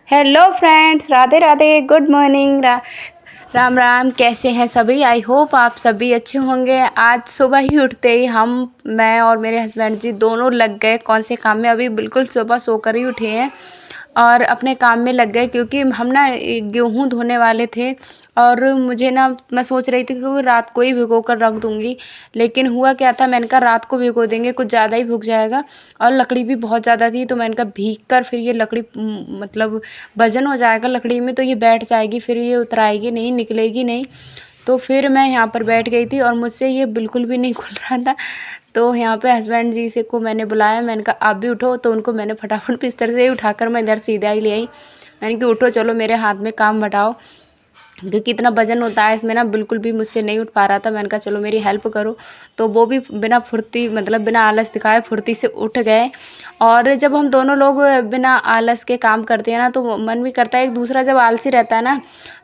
Hello friends, Radhe Radhe, good morning, Ram Ram. कैसे हैं सभी? आई होप आप सभी अच्छे होंगे। आज सुबह ही उठते ही मैं और मेरे हस्बैंड जी दोनों लग गए कौन से काम में। अभी बिल्कुल सुबह सोकर ही उठे हैं और अपने काम में लग गए, क्योंकि हम ना गेहूँ धोने वाले थे। और मुझे ना, मैं सोच रही थी कि रात को ही भिगो कर रख दूँगी, लेकिन हुआ क्या था, मैंने कहा रात को भिगो देंगे कुछ ज़्यादा ही भुग जाएगा। और लकड़ी भी बहुत ज़्यादा थी, तो मैंने कहा भीग कर फिर ये लकड़ी मतलब वजन हो जाएगा लकड़ी में, तो ये बैठ जाएगी, फिर ये उतराएगी नहीं, निकलेगी नहीं। तो फिर मैं यहाँ पर बैठ गई थी और मुझसे ये बिल्कुल भी नहीं खुल रहा था। तो यहाँ पे हस्बैंड जी से को मैंने बुलाया, मैंने कहा आप भी उठो। तो उनको मैंने फटाफट बिस्तर से ही उठाकर मैं इधर सीधा ही ले आई। मैंने कहा उठो, चलो मेरे हाथ में काम बटाओ, क्योंकि इतना वजन होता है इसमें ना, बिल्कुल भी मुझसे नहीं उठ पा रहा था। मैंने कहा चलो मेरी हेल्प करो। तो वो भी बिना फुर्ती, मतलब बिना आलस दिखाए फुर्ती से उठ गए। और जब हम दोनों लोग बिना आलस के काम करते हैं ना, तो मन भी करता है। एक दूसरा जब आलसी रहता है ना,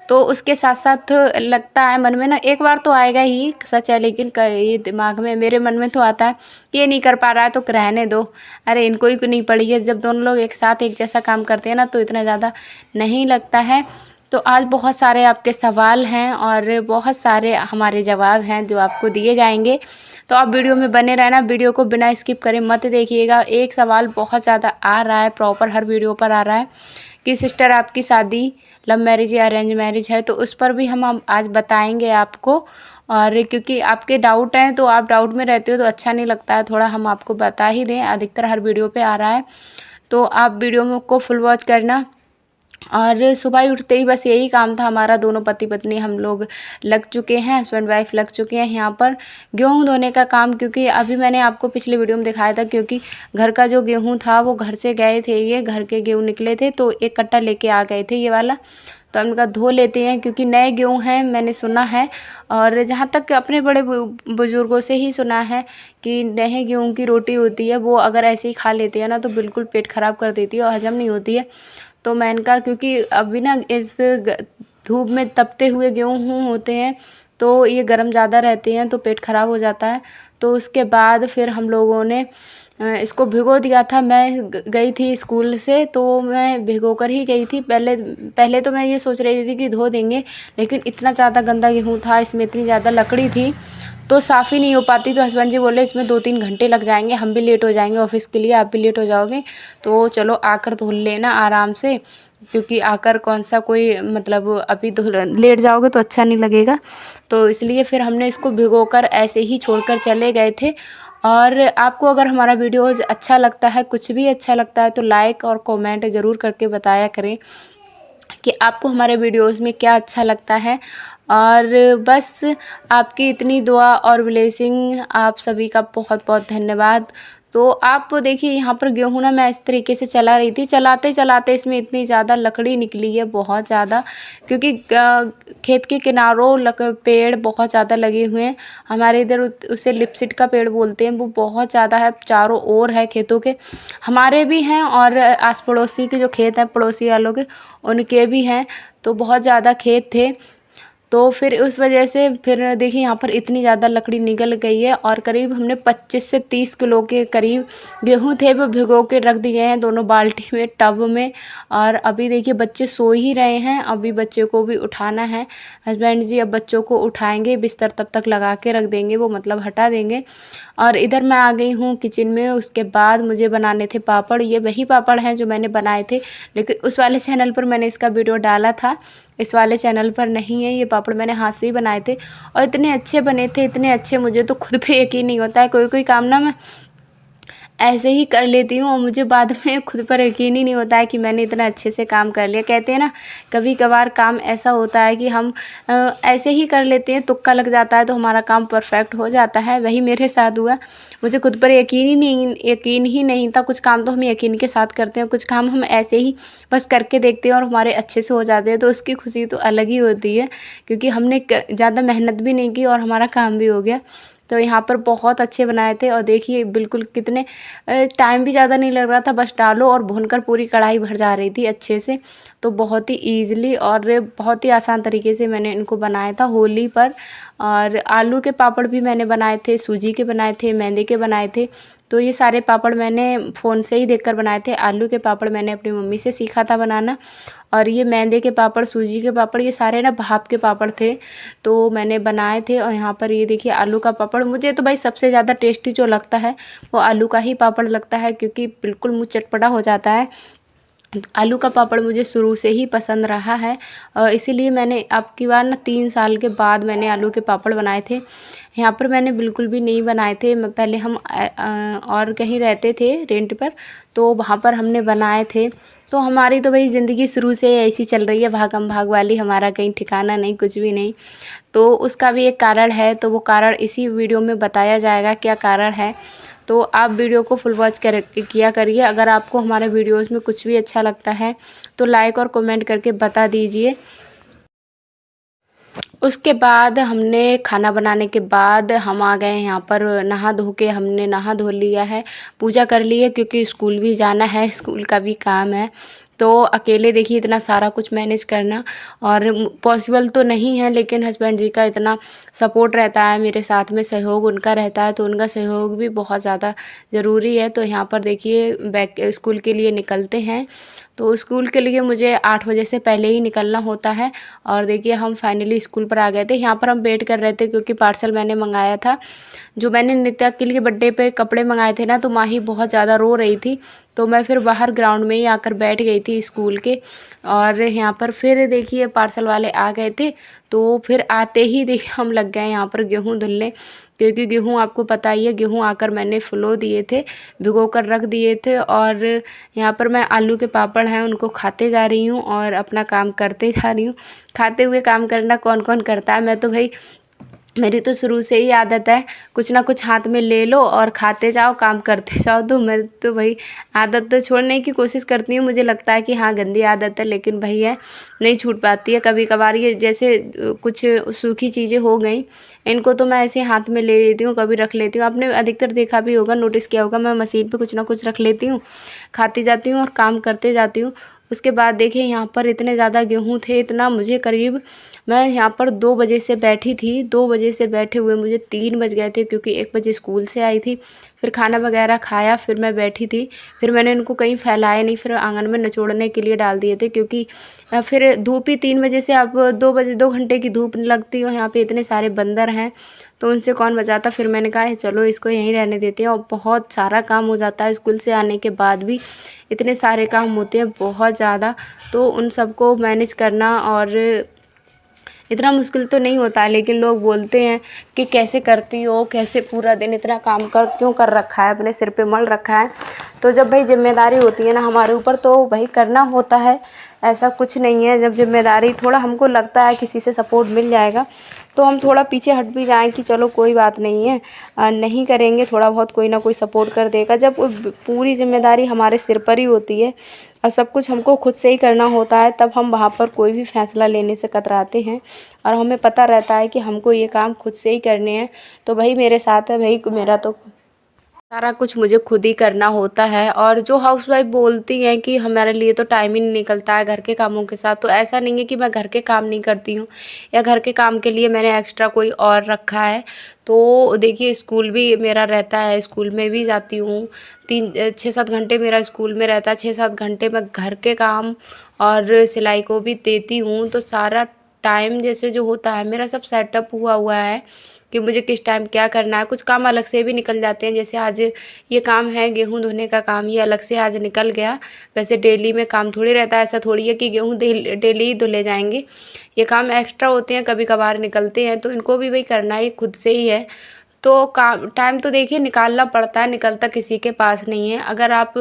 तो उसके साथ साथ लगता है मन में ना, एक बार तो आएगा ही, सच है, लेकिन ये दिमाग में, मेरे मन में तो आता है कि ये नहीं कर पा रहा है तो रहने दो, अरे इनको ही नहीं पड़ी है। जब दोनों लोग एक साथ एक जैसा काम करते हैं ना, तो इतना ज़्यादा नहीं लगता है। तो आज बहुत सारे आपके सवाल हैं और बहुत सारे हमारे जवाब हैं जो आपको दिए जाएंगे। तो आप वीडियो में बने रहना, वीडियो को बिना स्किप करे मत देखिएगा। एक सवाल बहुत ज़्यादा आ रहा है, प्रॉपर हर वीडियो पर आ रहा है कि सिस्टर आपकी शादी लव मैरिज या अरेंज मैरिज है, तो उस पर भी हम आज बताएंगे आपको। और क्योंकि आपके डाउट हैं, तो आप डाउट में रहते हो तो अच्छा नहीं लगता है, थोड़ा हम आपको बता ही दें, अधिकतर हर वीडियो पे आ रहा है। तो आप वीडियो में को फुल वॉच करना। और सुबह ही उठते ही बस यही काम था हमारा, दोनों पति पत्नी हम लोग लग चुके हैं, हस्बैंड वाइफ लग चुके हैं यहाँ पर गेहूँ धोने का काम। क्योंकि अभी मैंने आपको पिछले वीडियो में दिखाया था, क्योंकि घर का जो गेहूँ था वो घर से गए थे, ये घर के गेहूँ निकले थे, तो एक कट्टा लेके आ गए थे ये वाला। तो हमने कहा धो लेते हैं, क्योंकि नए गेहूँ हैं, मैंने सुना है। और जहाँ तक अपने बड़े बुजुर्गों से ही सुना है कि नए गेहूँ की रोटी होती है, वो अगर ऐसे ही खा लेते हैं ना, तो बिल्कुल पेट ख़राब कर देती है और हजम नहीं होती है। तो मैंने कहा क्योंकि अभी ना इस धूप में तपते हुए गेहूँ होते हैं, तो ये गर्म ज़्यादा रहते हैं, तो पेट ख़राब हो जाता है। तो उसके बाद फिर हम लोगों ने इसको भिगो दिया था। मैं गई थी स्कूल से, तो मैं भिगो कर ही गई थी। पहले पहले तो मैं ये सोच रही थी कि धो देंगे, लेकिन इतना ज़्यादा गंदा गेहूँ था, इसमें इतनी ज़्यादा लकड़ी थी, तो साफ़ ही नहीं हो पाती। तो हस्बैंड जी बोले इसमें 2-3 घंटे लग जाएंगे, हम भी लेट हो जाएंगे ऑफिस के लिए, आप भी लेट हो जाओगे, तो चलो आकर धो लेना आराम से, क्योंकि आकर कौन सा कोई, मतलब अभी लेट जाओगे तो अच्छा नहीं लगेगा। तो इसलिए फिर हमने इसको भिगोकर ऐसे ही छोड़कर चले गए थे। और आपको अगर हमारा वीडियोज़ अच्छा लगता है, कुछ भी अच्छा लगता है, तो लाइक और कमेंट ज़रूर करके बताया करें कि आपको हमारे वीडियोज़ में क्या अच्छा लगता है। और बस आपकी इतनी दुआ और ब्लेसिंग, आप सभी का बहुत बहुत धन्यवाद। तो आप देखिए यहाँ पर गेहूँ ना मैं इस तरीके से चला रही थी, चलाते चलाते इसमें इतनी ज़्यादा लकड़ी निकली है, बहुत ज़्यादा, क्योंकि खेत के किनारों पेड़ बहुत ज़्यादा लगे हुए हैं। हमारे इधर उसे लिपसिट का पेड़ बोलते हैं, वो बहुत ज़्यादा है, चारों ओर है खेतों के, हमारे भी हैं और आस पड़ोसी के जो खेत हैं पड़ोसी वालों के, उनके भी हैं। तो बहुत ज़्यादा खेत थे, तो फिर उस वजह से फिर देखिए यहाँ पर इतनी ज़्यादा लकड़ी निकल गई है। और करीब हमने 25 से 30 किलो के करीब गेहूँ थे, वो भिगो के रख दिए हैं दोनों बाल्टी में, टब में। और अभी देखिए बच्चे सो ही रहे हैं, अभी बच्चे को भी उठाना है। हस्बैंड जी अब बच्चों को उठाएंगे, बिस्तर तब तक लगा के रख देंगे, वो मतलब हटा देंगे। और इधर मैं आ गई हूँ किचन में। उसके बाद मुझे बनाने थे पापड़, ये वही पापड़ हैं जो मैंने बनाए थे, लेकिन उस वाले चैनल पर मैंने इसका वीडियो डाला था, इस वाले चैनल पर नहीं है। ये पापड़ मैंने हाथ से ही बनाए थे और इतने अच्छे बने थे, इतने अच्छे, मुझे तो खुद पे यकीन नहीं होता है। कोई कोई काम ना मैं ऐसे ही कर लेती हूँ और मुझे बाद में खुद पर यकीन ही नहीं होता है कि मैंने इतना अच्छे से काम कर लिया। कहते हैं ना, कभी कभार काम ऐसा होता है कि हम ऐसे ही कर लेते हैं, तुक्का लग जाता है तो हमारा काम परफेक्ट हो जाता है। वही मेरे साथ हुआ, मुझे खुद पर यकीन ही नहीं था। कुछ काम तो हम यकीन के साथ करते हैं, कुछ काम हम ऐसे ही बस करके देखते हैं और हमारे अच्छे से हो जाते हैं, तो उसकी खुशी तो अलग ही होती है, क्योंकि हमने ज़्यादा मेहनत भी नहीं की और हमारा काम भी हो गया। तो यहाँ पर बहुत अच्छे बनाए थे और देखिए बिल्कुल कितने टाइम भी ज़्यादा नहीं लग रहा था, बस डालो और भूनकर पूरी कढ़ाई भर जा रही थी अच्छे से। तो बहुत ही ईज़िली और बहुत ही आसान तरीके से मैंने इनको बनाया था होली पर। और आलू के पापड़ भी मैंने बनाए थे, सूजी के बनाए थे, मैदे के बनाए थे। तो ये सारे पापड़ मैंने फ़ोन से ही देखकर बनाए थे। आलू के पापड़ मैंने अपनी मम्मी से सीखा था बनाना, और ये मैदे के पापड़, सूजी के पापड़, ये सारे ना भाप के पापड़ थे, तो मैंने बनाए थे। और यहाँ पर ये देखिए आलू का पापड़, मुझे तो भाई सबसे ज़्यादा टेस्टी जो लगता है वो आलू का ही पापड़ लगता है, क्योंकि बिल्कुल मुँह चटपटा हो जाता है। आलू का पापड़ मुझे शुरू से ही पसंद रहा है, इसीलिए मैंने अब की बार ना 3 साल के बाद मैंने आलू के पापड़ बनाए थे। यहाँ पर मैंने बिल्कुल भी नहीं बनाए थे, पहले हम और कहीं रहते थे रेंट पर, तो वहाँ पर हमने बनाए थे। तो हमारी तो भाई ज़िंदगी शुरू से ऐसी चल रही है, भागम भाग वाली, हमारा कहीं ठिकाना नहीं, कुछ भी नहीं। तो उसका भी एक कारण है, तो वो कारण इसी वीडियो में बताया जाएगा क्या कारण है। तो आप वीडियो को फुल वॉच किया करिए। अगर आपको हमारे वीडियोज़ में कुछ भी अच्छा लगता है तो लाइक और कमेंट करके बता दीजिए। उसके बाद हमने खाना बनाने के बाद हम आ गए यहाँ पर, नहा धो के हमने नहा धो लिया है, पूजा कर ली है, क्योंकि स्कूल भी जाना है, स्कूल का भी काम है। तो अकेले देखिए इतना सारा कुछ मैनेज करना और पॉसिबल तो नहीं है, लेकिन हस्बैंड जी का इतना सपोर्ट रहता है, मेरे साथ में सहयोग उनका रहता है, तो उनका सहयोग भी बहुत ज़्यादा ज़रूरी है। तो यहाँ पर देखिए बैक स्कूल के लिए निकलते हैं, तो स्कूल के लिए मुझे 8 बजे से पहले ही निकलना होता है। और देखिए हम फाइनली स्कूल पर आ गए थे। यहाँ पर हम वेट कर रहे थे, क्योंकि पार्सल मैंने मंगाया था, जो मैंने नित्या के लिए बर्थडे पे कपड़े मंगाए थे ना, तो माही बहुत ज़्यादा रो रही थी, तो मैं फिर बाहर ग्राउंड में ही आकर बैठ गई थी स्कूल के। और यहाँ पर फिर देखिए पार्सल वाले आ गए थे, तो फिर आते ही देखिए हम लग गए यहाँ पर गेहूँ धुलने, क्योंकि गेहूँ आपको पता ही है, गेहूँ आकर मैंने फुलो दिए थे, भिगो कर रख दिए थे। और यहाँ पर मैं आलू के पापड़ हैं उनको खाते जा रही हूँ और अपना काम करते जा रही हूँ। खाते हुए काम करना कौन कौन करता है, मैं तो भाई, मेरी तो शुरू से ही आदत है, कुछ ना कुछ हाथ में ले लो और खाते जाओ, काम करते जाओ। तो मैं तो भाई आदत तो छोड़ने की कोशिश करती हूँ, मुझे लगता है कि हाँ गंदी आदत है, लेकिन भाई है, नहीं छूट पाती है। कभी कभार ये जैसे कुछ सूखी चीज़ें हो गई, इनको तो मैं ऐसे हाथ में ले लेती हूँ, कभी रख लेती हूँ। आपने अधिकतर देखा भी होगा, नोटिस किया होगा, मैं मशीन पे कुछ ना कुछ रख लेती हूँ, खाती जाती हूँ और काम करते जाती हूँ। उसके बाद देखिए यहाँ पर इतने ज़्यादा गेहूँ थे, इतना मुझे करीब, मैं यहाँ पर 2 बजे से बैठी थी, 2 बजे से बैठे हुए मुझे 3 बज गए थे, क्योंकि 1 बजे स्कूल से आई थी। फिर खाना वगैरह खाया, फिर मैं बैठी थी, फिर मैंने इनको कहीं फैलाया नहीं, फिर आंगन में निचोड़ने के लिए डाल दिए थे, क्योंकि फिर धूप ही 3 बजे से, अब 2 बजे 2 घंटे की धूप लगती है, यहाँ पे इतने सारे बंदर हैं, तो उनसे कौन बचाता। फिर मैंने कहा चलो इसको यहीं रहने देते हैं। और बहुत सारा काम हो जाता है, स्कूल से आने के बाद भी इतने सारे काम होते हैं बहुत ज़्यादा, तो उन सबको मैनेज करना और इतना मुश्किल तो नहीं होता है, लेकिन लोग बोलते हैं कि कैसे करती हो, कैसे पूरा दिन इतना काम क्यों कर रखा है, अपने सिर पे मल रखा है। तो जब भाई जिम्मेदारी होती है ना हमारे ऊपर, तो भाई करना होता है, ऐसा कुछ नहीं है। जब जिम्मेदारी, थोड़ा हमको लगता है किसी से सपोर्ट मिल जाएगा, तो हम थोड़ा पीछे हट भी जाएँ कि चलो कोई बात नहीं है, नहीं करेंगे, थोड़ा बहुत कोई ना कोई सपोर्ट कर देगा। जब पूरी जिम्मेदारी हमारे सिर पर ही होती है और सब कुछ हमको खुद से ही करना होता है, तब हम वहाँ पर कोई भी फैसला लेने से कतराते हैं, और हमें पता रहता है कि हमको ये काम खुद से ही करने हैं। तो भाई मेरे साथ है, भाई मेरा तो सारा कुछ मुझे खुद ही करना होता है। और जो हाउसवाइफ बोलती हैं कि हमारे लिए तो टाइम ही नहीं निकलता है घर के कामों के साथ, तो ऐसा नहीं है कि मैं घर के काम नहीं करती हूँ, या घर के काम के लिए मैंने एक्स्ट्रा कोई और रखा है। तो देखिए स्कूल भी मेरा रहता है, स्कूल में भी जाती हूँ, 6-7 घंटे मेरा स्कूल में रहता है, 6-7 घंटे मैं घर के काम और सिलाई को भी देती हूँ। तो सारा टाइम जैसे जो होता है मेरा सब सेटअप हुआ हुआ है कि मुझे किस टाइम क्या करना है। कुछ काम अलग से भी निकल जाते हैं, जैसे आज ये काम है गेहूँ धोने का काम, ये अलग से आज निकल गया। वैसे डेली में काम थोड़ी रहता है, ऐसा थोड़ी है कि गेहूँ डेली ही धुले जाएंगे, ये काम एक्स्ट्रा होते हैं, कभी कभार निकलते हैं, तो इनको भी भाई करना ही खुद से ही है। तो काम टाइम तो देखिए निकालना पड़ता है, निकलता किसी के पास नहीं है। अगर आप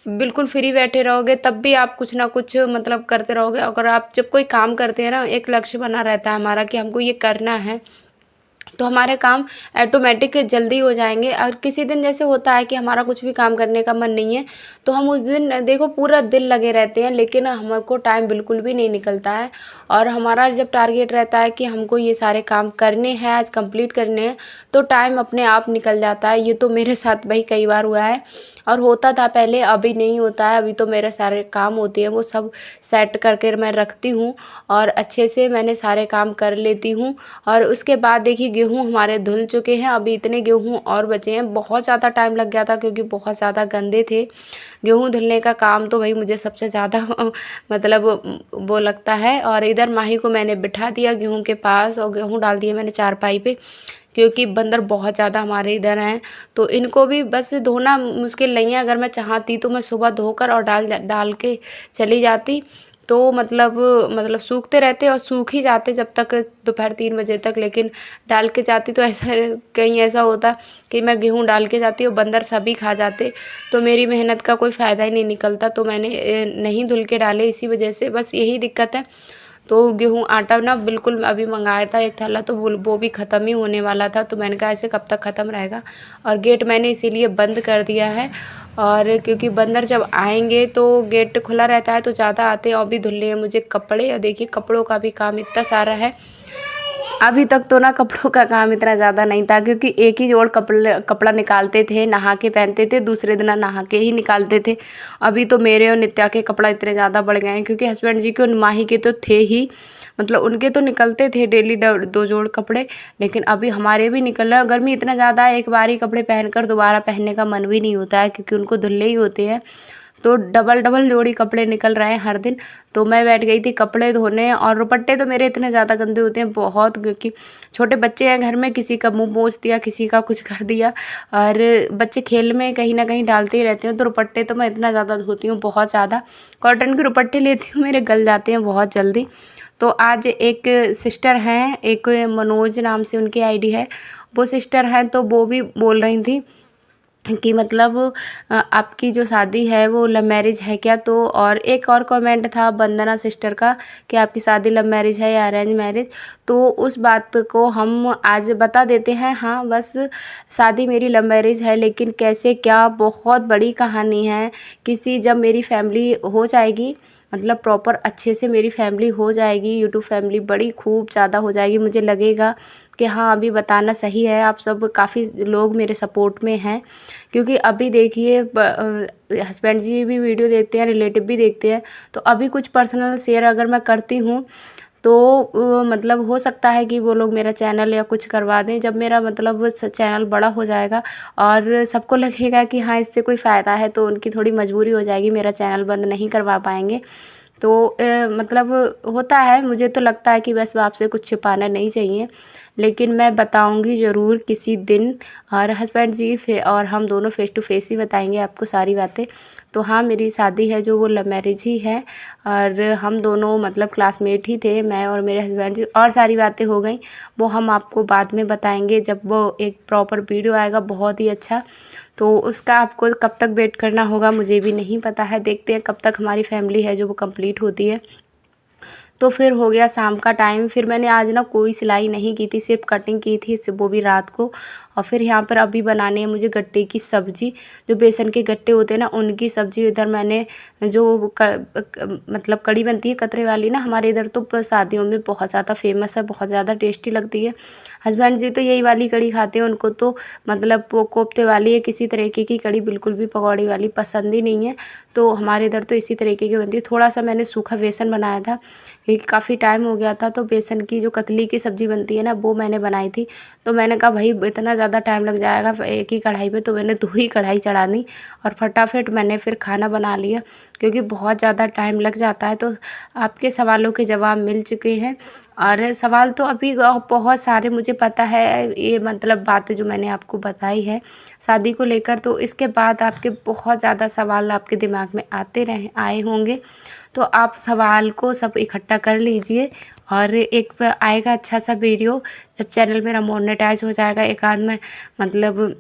बिल्कुल फ्री बैठे रहोगे तब भी आप कुछ ना कुछ मतलब करते रहोगे। अगर आप जब कोई काम करते हैं ना, एक लक्ष्य बना रहता है हमारा कि हमको ये करना है, तो हमारे काम ऑटोमेटिक जल्दी हो जाएंगे। और किसी दिन जैसे होता है कि हमारा कुछ भी काम करने का मन नहीं है, तो तो हम उस दिन देखो पूरा दिन लगे रहते हैं, लेकिन हमको टाइम बिल्कुल भी नहीं निकलता है। और हमारा जब टारगेट रहता है कि हमको ये सारे काम करने हैं, आज कंप्लीट करने हैं, तो टाइम अपने आप निकल जाता है। ये तो मेरे साथ भाई कई बार हुआ है और होता था पहले, अभी नहीं होता है। अभी तो मेरे सारे काम होते हैं वो सब सेट करके मैं रखती हूँ और अच्छे से मैंने सारे काम कर लेती हूँ। और उसके बाद देखिए गेहूँ हमारे धुल चुके हैं, अभी इतने गेहूँ और बचे हैं। बहुत ज़्यादा टाइम लग गया था क्योंकि बहुत ज़्यादा गंदे थे। गेहूँ धुलने का काम तो भाई मुझे सबसे ज़्यादा मतलब वो लगता है। और इधर माही को मैंने बिठा दिया गेहूँ के पास और गेहूँ डाल दिए मैंने चारपाई पे, क्योंकि बंदर बहुत ज़्यादा हमारे इधर हैं। तो इनको भी बस धोना मुश्किल नहीं है। अगर मैं चाहती तो मैं सुबह धोकर और डाल के चली जाती, तो मतलब सूखते रहते और सूख ही जाते जब तक दोपहर 3 बजे तक। लेकिन डाल के जाती तो ऐसा कहीं ऐसा होता कि मैं गेहूँ डाल के जाती और बंदर सभी खा जाते, तो मेरी मेहनत का कोई फ़ायदा ही नहीं निकलता। तो मैंने नहीं धुल के डाले इसी वजह से, बस यही दिक्कत है। तो गेहूँ आटा ना बिल्कुल अभी मंगाया था एक थैला, तो वो भी ख़त्म ही होने वाला था। तो मैंने कहा ऐसे कब तक ख़त्म रहेगा, और गेट मैंने इसीलिए बंद कर दिया है। और क्योंकि बंदर जब आएंगे तो गेट खुला रहता है तो ज़्यादा आते हैं। और भी धुलने हैं मुझे कपड़े, और देखिए कपड़ों का भी काम इतना सारा है। अभी तक तो ना कपड़ों का काम इतना ज़्यादा नहीं था, क्योंकि एक ही जोड़ कपड़ा निकालते थे, नहा के पहनते थे, दूसरे दिन नहा के ही निकालते थे। अभी तो मेरे और नित्या के कपड़ा इतने ज़्यादा बढ़ गए हैं, क्योंकि हस्बैंड जी के और माही के तो थे ही, मतलब उनके तो निकलते थे डेली 2 जोड़ कपड़े, लेकिन अभी हमारे भी निकल रहे हैं। गर्मी इतना ज़्यादा है, एक बार ही कपड़े पहनकर दोबारा पहनने का मन भी नहीं होता है, क्योंकि उनको धुलने ही होते हैं। तो डबल जोड़ी कपड़े निकल रहे हैं हर दिन। तो मैं बैठ गई थी कपड़े धोने, और दुपट्टे तो मेरे इतने ज़्यादा गंदे होते हैं बहुत, क्योंकि छोटे बच्चे हैं घर में, किसी का मुंह पोंछ दिया, किसी का कुछ कर दिया, और बच्चे खेल में कहीं ना कहीं डालते ही रहते हैं। तो दुपट्टे तो मैं इतना ज़्यादा धोती हूँ, बहुत ज़्यादा। कॉटन के दुपट्टे लेती हूँ, मेरे गल जाते हैं बहुत जल्दी। तो आज एक सिस्टर हैं, एक मनोज नाम से उनकी आईडी है, वो सिस्टर हैं, तो वो भी बोल रही थी कि मतलब आपकी जो शादी है वो लव मैरिज है क्या। तो और एक और कमेंट था वंदना सिस्टर का कि आपकी शादी लव मैरिज है या अरेंज मैरिज। तो उस बात को हम आज बता देते हैं। हाँ, बस शादी मेरी लव मैरिज है, लेकिन कैसे क्या बहुत बड़ी कहानी है। जब मेरी फैमिली हो जाएगी, मतलब प्रॉपर अच्छे से मेरी फैमिली हो जाएगी, यूट्यूब फैमिली बड़ी खूब ज़्यादा हो जाएगी, मुझे लगेगा कि हाँ अभी बताना सही है। आप सब काफ़ी लोग मेरे सपोर्ट में हैं, क्योंकि अभी देखिए हस्बैंड जी भी वीडियो देखते हैं, रिलेटिव भी देखते हैं। तो अभी कुछ पर्सनल शेयर अगर मैं करती हूँ तो मतलब हो सकता है कि वो लोग मेरा चैनल या कुछ करवा दें। जब मेरा मतलब चैनल बड़ा हो जाएगा और सबको लगेगा कि हाँ इससे कोई फ़ायदा है, तो उनकी थोड़ी मजबूरी हो जाएगी, मेरा चैनल बंद नहीं करवा पाएंगे। तो मतलब होता है, मुझे तो लगता है कि बस आपसे कुछ छिपाना नहीं चाहिए, लेकिन मैं बताऊंगी ज़रूर किसी दिन। और हस्बैंड जी और हम दोनों फेस टू फेस ही बताएंगे आपको सारी बातें। तो हाँ, मेरी शादी है जो वो लव मैरिज ही है, और हम दोनों मतलब क्लासमेट ही थे, मैं और मेरे हस्बैंड जी। और सारी बातें हो गई, वो हम आपको बाद में बताएंगे जब वो एक प्रॉपर वीडियो आएगा बहुत ही अच्छा। तो उसका आपको कब तक वेट करना होगा मुझे भी नहीं पता है, देखते हैं कब तक हमारी फैमिली है जो वो कंप्लीट होती है। तो फिर हो गया शाम का टाइम। फिर मैंने आज ना कोई सिलाई नहीं की थी, सिर्फ कटिंग की थी, वो भी रात को। और फिर यहाँ पर अभी बनाने है मुझे गट्टे की सब्ज़ी, जो बेसन के गट्टे होते हैं ना उनकी सब्ज़ी। इधर मैंने जो मतलब कड़ी बनती है कतरे वाली ना, हमारे इधर तो शादियों में बहुत ज़्यादा फेमस है, बहुत ज़्यादा टेस्टी लगती है। हस्बैंड जी तो यही वाली कड़ी खाते हैं, उनको तो मतलब वो कोफ्ते वाली है, किसी तरीके की कड़ी बिल्कुल भी पकौड़ी वाली पसंद ही नहीं है। तो हमारे इधर तो इसी तरीके की बनती है। थोड़ा सा मैंने सूखा बेसन बनाया था, क्योंकि काफ़ी टाइम हो गया था। तो बेसन की जो कतली की सब्ज़ी बनती है ना, वो मैंने बनाई थी। तो मैंने कहा भाई इतना ज़्यादा टाइम लग जाएगा एक ही कढ़ाई में, तो मैंने 2 ही कढ़ाई चढ़ा दी और फटाफट मैंने फिर खाना बना लिया, क्योंकि बहुत ज़्यादा टाइम लग जाता है। तो आपके सवालों के जवाब मिल चुके हैं, और सवाल तो अभी बहुत सारे मुझे पता है, ये मतलब बातें जो मैंने आपको बताई है शादी को लेकर। तो इसके बाद आपके बहुत ज़्यादा सवाल आपके दिमाग में आए होंगे, तो आप सवाल को सब इकट्ठा कर लीजिए। और एक आएगा अच्छा सा वीडियो जब चैनल मेरा मोनेटाइज हो जाएगा, एक आध में मतलब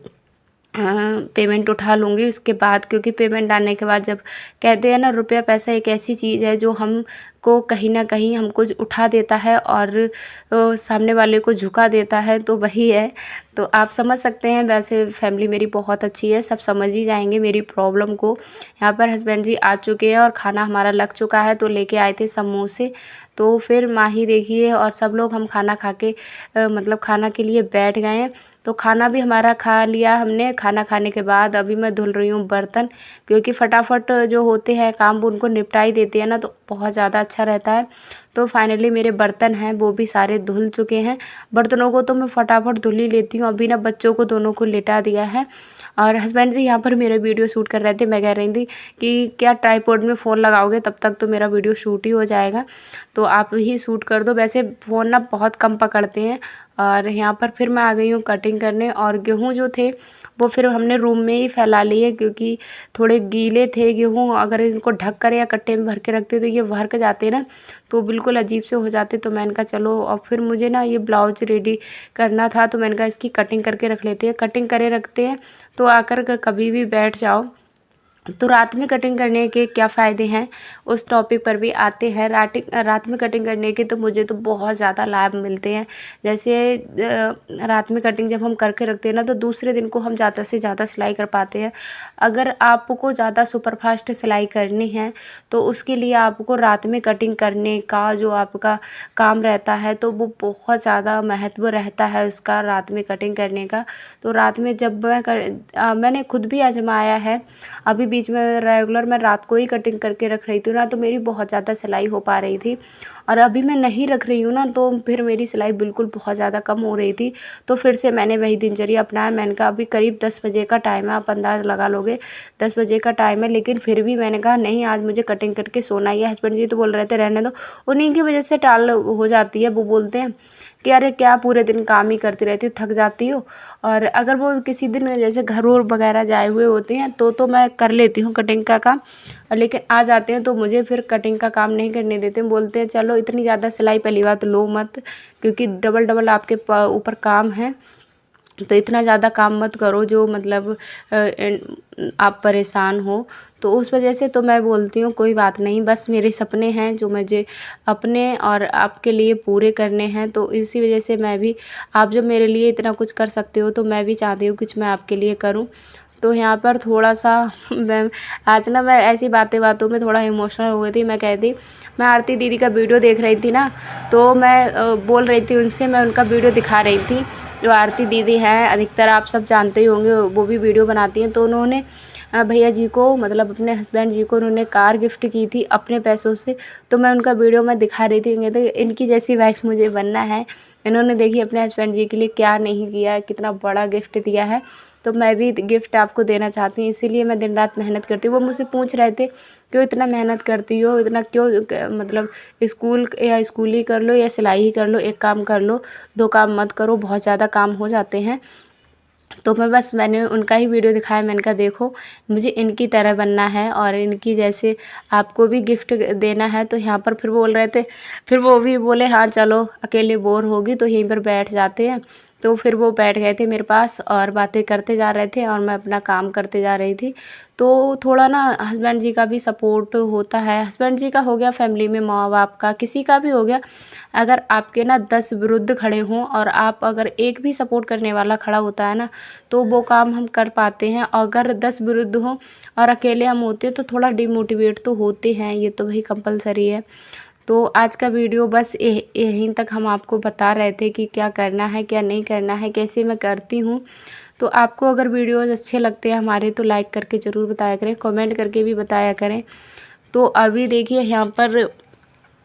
पेमेंट उठा लूँगी उसके बाद। क्योंकि पेमेंट आने के बाद, जब कहते हैं ना रुपया पैसा एक ऐसी चीज़ है जो हमको कहीं ना कहीं हमको उठा देता है और सामने वाले को झुका देता है, तो वही है। तो आप समझ सकते हैं, वैसे फैमिली मेरी बहुत अच्छी है, सब समझ ही जाएंगे मेरी प्रॉब्लम को। यहाँ पर हस्बैंड जी आ चुके हैं और खाना हमारा लग चुका है, तो लेके आए थे समोसे। तो फिर माही देखिए और सब लोग हम खाना खा के मतलब खाना के लिए बैठ गए हैं। तो खाना भी हमारा खा लिया हमने। खाना खाने के बाद अभी मैं धुल रही हूँ बर्तन, क्योंकि फटाफट जो होते हैं काम उनको निपटा ही देते हैं ना, तो बहुत ज़्यादा अच्छा रहता है। तो फाइनली मेरे बर्तन हैं वो भी सारे धुल चुके हैं। बर्तनों को तो मैं फटाफट धुल ही लेती हूँ। अभी ना बच्चों को दोनों को लिटा दिया है और हस्बैंड जी यहाँ पर मेरे वीडियो शूट कर रहे थे। मैं कह रही थी कि क्या ट्राइपॉड में फ़ोन लगाओगे, तब तक तो मेरा वीडियो शूट ही हो जाएगा, तो आप ही शूट कर दो। वैसे फ़ोन ना बहुत कम पकड़ते हैं। और यहाँ पर फिर मैं आ गई हूँ कटिंग करने। और गेहूँ जो थे वो फिर हमने रूम में ही फैला लिए, क्योंकि थोड़े गीले थे गेहूँ। अगर इनको ढक कर या कट्टे में भर के रखते तो ये भर के जाते ना, तो बिल्कुल अजीब से हो जाते। तो मैंने कहा चलो, और फिर मुझे ना ये ब्लाउज रेडी करना था, तो मैंने कहा इसकी कटिंग करके रख लेते हैं। कटिंग करे रखते हैं तो आकर कभी भी बैठ जाओ। तो रात में कटिंग करने के क्या फ़ायदे हैं, उस टॉपिक पर भी आते हैं। रात में कटिंग करने के तो मुझे तो बहुत ज़्यादा लाभ मिलते हैं। जैसे रात में कटिंग जब हम करके रखते हैं ना, तो दूसरे दिन को हम ज़्यादा से ज़्यादा सिलाई कर पाते हैं। अगर आपको ज़्यादा सुपरफास्ट सिलाई करनी है तो उसके लिए आपको रात में कटिंग करने का जो आपका काम रहता है, तो वो बहुत ज़्यादा महत्व रहता है उसका, रात में कटिंग करने का। तो रात में जब मैंने खुद भी आजमाया है। अभी बीच में रेगुलर मैं रात को ही कटिंग करके रख रही थी ना, तो मेरी बहुत ज़्यादा सिलाई हो पा रही थी। और अभी मैं नहीं रख रही हूँ ना, तो फिर मेरी सिलाई बिल्कुल बहुत ज़्यादा कम हो रही थी। तो फिर से मैंने वही दिनचर्या अपनाया। मैंने कहा अभी करीब 10 बजे का टाइम है, आप अंदाज़ लगा लोगे 10 बजे का टाइम है, लेकिन फिर भी मैंने कहा नहीं, आज मुझे कटिंग करके सोना ही है। हस्बैंड जी तो बोल रहे थे रहने दो, उन्हीं की वजह से टाल हो जाती है। वो बोलते हैं कि अरे क्या पूरे दिन काम ही करती रहती हो, थक जाती हो। और अगर वो किसी दिन जैसे घर और वगैरह जाए हुए होते हैं तो मैं कर लेती हूँ कटिंग का काम, लेकिन आ जाते हैं तो मुझे फिर कटिंग का काम नहीं करने देते। बोलते हैं चलो इतनी ज़्यादा सिलाई पहली बात लो मत, क्योंकि डबल डबल आपके ऊपर काम है, तो इतना ज़्यादा काम मत करो जो मतलब आप परेशान हो। तो उस वजह से तो मैं बोलती हूँ कोई बात नहीं, बस मेरे सपने हैं जो मुझे अपने और आपके लिए पूरे करने हैं। तो इसी वजह से मैं भी, आप जब मेरे लिए इतना कुछ कर सकते हो तो मैं भी चाहती हूँ कुछ मैं आपके लिए करूँ। तो यहाँ पर थोड़ा सा मैं आज ना मैं ऐसी बातों में थोड़ा इमोशनल हो गई थी। मैं कहती, मैं आरती दीदी का वीडियो देख रही थी ना, तो मैं बोल रही थी उनसे, मैं उनका वीडियो दिखा रही थी। जो आरती दीदी हैं, अधिकतर आप सब जानते ही होंगे, वो भी वीडियो बनाती हैं। तो उन्होंने भैया जी को, मतलब अपने हस्बैंड जी को उन्होंने कार गिफ्ट की थी अपने पैसों से। तो मैं उनका वीडियो मैं दिखा रही थी, कहते इनकी जैसी वाइफ मुझे बनना है। इन्होंने देखिए अपने हस्बैंड जी के लिए क्या नहीं किया है, कितना बड़ा गिफ्ट दिया है। तो मैं भी गिफ्ट आपको देना चाहती हूँ, इसीलिए मैं दिन रात मेहनत करती हूँ। वो मुझसे पूछ रहे थे क्यों इतना मेहनत करती हो, इतना क्यों, मतलब स्कूल ही कर लो या सिलाई ही कर लो, एक काम कर लो, दो काम मत करो, बहुत ज़्यादा काम हो जाते हैं। तो मैंने उनका ही वीडियो दिखाया। मैंने कहा देखो मुझे इनकी तरह बनना है और इनकी जैसे आपको भी गिफ्ट देना है। तो यहाँ पर फिर बोल रहे थे, फिर वो भी बोले हाँ चलो, अकेले बोर होगी तो यहीं पर बैठ जाते हैं। तो फिर वो बैठ गए थे मेरे पास और बातें करते जा रहे थे और मैं अपना काम करते जा रही थी। तो थोड़ा ना हस्बैंड जी का भी सपोर्ट होता है। हस्बैंड जी का हो गया, फैमिली में माँ बाप का, किसी का भी हो गया। अगर आपके ना 10 विरुद्ध खड़े हों और आप अगर एक भी सपोर्ट करने वाला खड़ा होता है ना, तो वो काम हम कर पाते हैं। अगर 10 विरुद्ध हों और अकेले हम होते हैं तो थोड़ा डिमोटिवेट तो होते हैं, ये तो भाई कंपलसरी है। तो आज का वीडियो बस यहीं तक हम आपको बता रहे थे कि क्या करना है क्या नहीं करना है, कैसे मैं करती हूँ। तो आपको अगर वीडियोज़ अच्छे लगते हैं हमारे तो लाइक करके ज़रूर बताया करें, कमेंट करके भी बताया करें। तो अभी देखिए यहाँ पर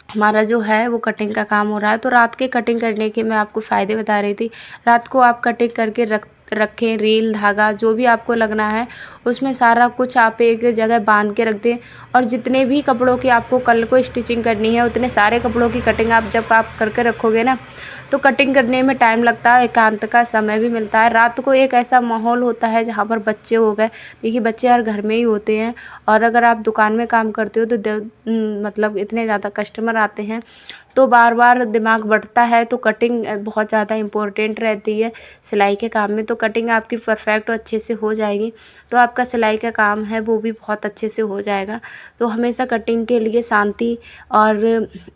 हमारा जो है वो कटिंग का काम हो रहा है। तो रात के कटिंग करने के मैं आपको फ़ायदे बता रही थी। रात को आप कटिंग करके रखें, रील धागा जो भी आपको लगना है उसमें सारा कुछ आप एक जगह बांध के रख दें। और जितने भी कपड़ों की आपको कल को स्टिचिंग करनी है, उतने सारे कपड़ों की कटिंग आप जब आप करके रखोगे ना, तो कटिंग करने में टाइम लगता है, एकांत का समय भी मिलता है। रात को एक ऐसा माहौल होता है जहाँ पर बच्चे हो गए, देखिए बच्चे हर घर में ही होते हैं। और अगर आप दुकान में काम करते हो तो मतलब इतने ज़्यादा कस्टमर आते हैं तो बार बार दिमाग बढ़ता है। तो कटिंग बहुत ज़्यादा इम्पोर्टेंट रहती है सिलाई के काम में। तो कटिंग आपकी परफेक्ट और अच्छे से हो जाएगी तो आपका सिलाई का काम है वो भी बहुत अच्छे से हो जाएगा। तो हमेशा कटिंग के लिए शांति और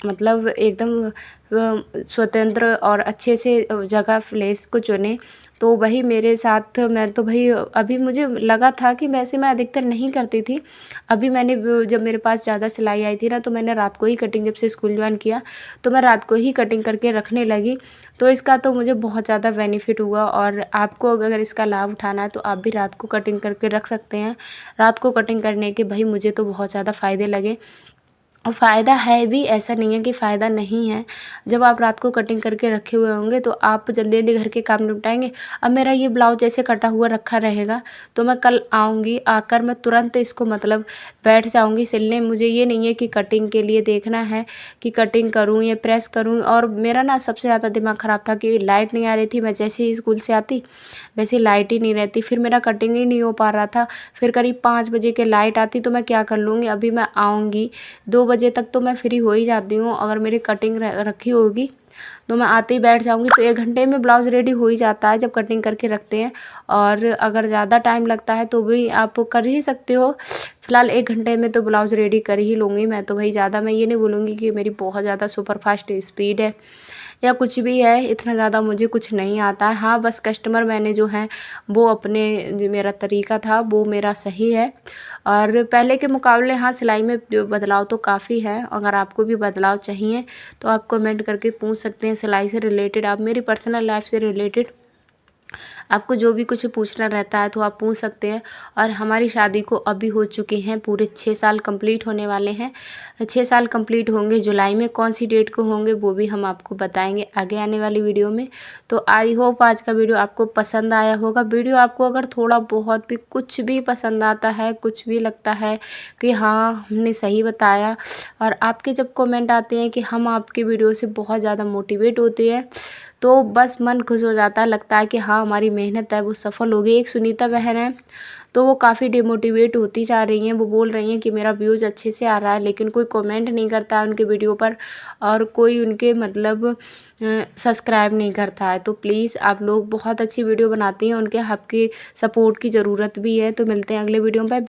मतलब एकदम स्वतंत्र और अच्छे से जगह प्लेस को चुने। तो वही मेरे साथ मैं तो भाई अभी मुझे लगा था कि वैसे मैं अधिकतर नहीं करती थी। अभी मैंने जब मेरे पास ज़्यादा सिलाई आई थी ना, तो मैंने रात को ही कटिंग, जब से स्कूल ज्वाइन किया तो मैं रात को ही कटिंग करके रखने लगी। तो इसका तो मुझे बहुत ज़्यादा बेनिफिट हुआ, और आपको अगर इसका लाभ उठाना है तो आप भी रात को कटिंग करके रख सकते हैं। रात को कटिंग करने के भाई मुझे तो बहुत ज़्यादा फ़ायदे लगे, और फ़ायदा है भी, ऐसा नहीं है कि फ़ायदा नहीं है। जब आप रात को कटिंग करके रखे हुए होंगे तो आप जल्दी जल्दी घर के काम निपटाएंगे। अब मेरा ये ब्लाउज ऐसे कटा हुआ रखा रहेगा, तो मैं कल आऊँगी, आकर मैं तुरंत इसको मतलब बैठ जाऊँगी सिलने। मुझे ये नहीं है कि कटिंग के लिए देखना है कि कटिंग करूँ या प्रेस करूँ। और मेरा ना सबसे ज़्यादा दिमाग ख़राब था कि लाइट नहीं आ रही थी। मैं जैसे ही स्कूल से आती वैसे लाइट ही नहीं रहती, फिर मेरा कटिंग ही नहीं हो पा रहा था। फिर करीब 5 बजे के लाइट आती तो मैं क्या कर लूँगी। अभी मैं आऊँगी 2 बजे तक तो मैं फ्री हो ही जाती हूँ। अगर मेरी कटिंग रखी होगी तो मैं आते ही बैठ जाऊँगी, तो 1 घंटे में ब्लाउज़ रेडी हो ही जाता है जब कटिंग करके रखते हैं। और अगर ज़्यादा टाइम लगता है तो भी आप कर ही सकते हो। फ़िलहाल 1 घंटे में तो ब्लाउज़ रेडी कर ही लूँगी मैं तो भाई। ज़्यादा मैं ये नहीं बोलूँगी कि मेरी बहुत ज़्यादा सुपर फास्ट स्पीड है या कुछ भी है, इतना ज़्यादा मुझे कुछ नहीं आता है। हाँ, बस कस्टमर मैंने जो हैं वो अपने जो मेरा तरीका था वो मेरा सही है, और पहले के मुकाबले हाँ सिलाई में जो बदलाव तो काफ़ी है। अगर आपको भी बदलाव चाहिए तो आप कमेंट करके पूछ सकते हैं सिलाई से रिलेटेड, आप मेरी पर्सनल लाइफ से रिलेटेड आपको जो भी कुछ पूछना रहता है तो आप पूछ सकते हैं। और हमारी शादी को अभी हो चुके हैं पूरे 6 साल कंप्लीट होने वाले हैं। 6 साल कंप्लीट होंगे जुलाई में, कौन सी डेट को होंगे वो भी हम आपको बताएंगे आगे आने वाली वीडियो में। तो आई होप आज का वीडियो आपको पसंद आया होगा। वीडियो आपको अगर थोड़ा बहुत भी कुछ भी पसंद आता है, कुछ भी लगता है कि हाँ हमने सही बताया, और आपके जब कमेंट आते हैं कि हम आपके वीडियो से बहुत ज़्यादा मोटिवेट होते हैं, तो बस मन खुश हो जाता है। लगता है कि हाँ हमारी मेहनत है वो सफल हो गई। एक सुनीता बहन है तो वो काफ़ी डिमोटिवेट होती जा रही हैं। वो बोल रही हैं कि मेरा व्यूज़ अच्छे से आ रहा है लेकिन कोई कमेंट नहीं करता है उनके वीडियो पर, और कोई उनके मतलब सब्सक्राइब नहीं करता है। तो प्लीज़ आप लोग बहुत अच्छी वीडियो बनाती हैं, उनके आपकी सपोर्ट की ज़रूरत भी है। तो मिलते हैं अगले वीडियो में।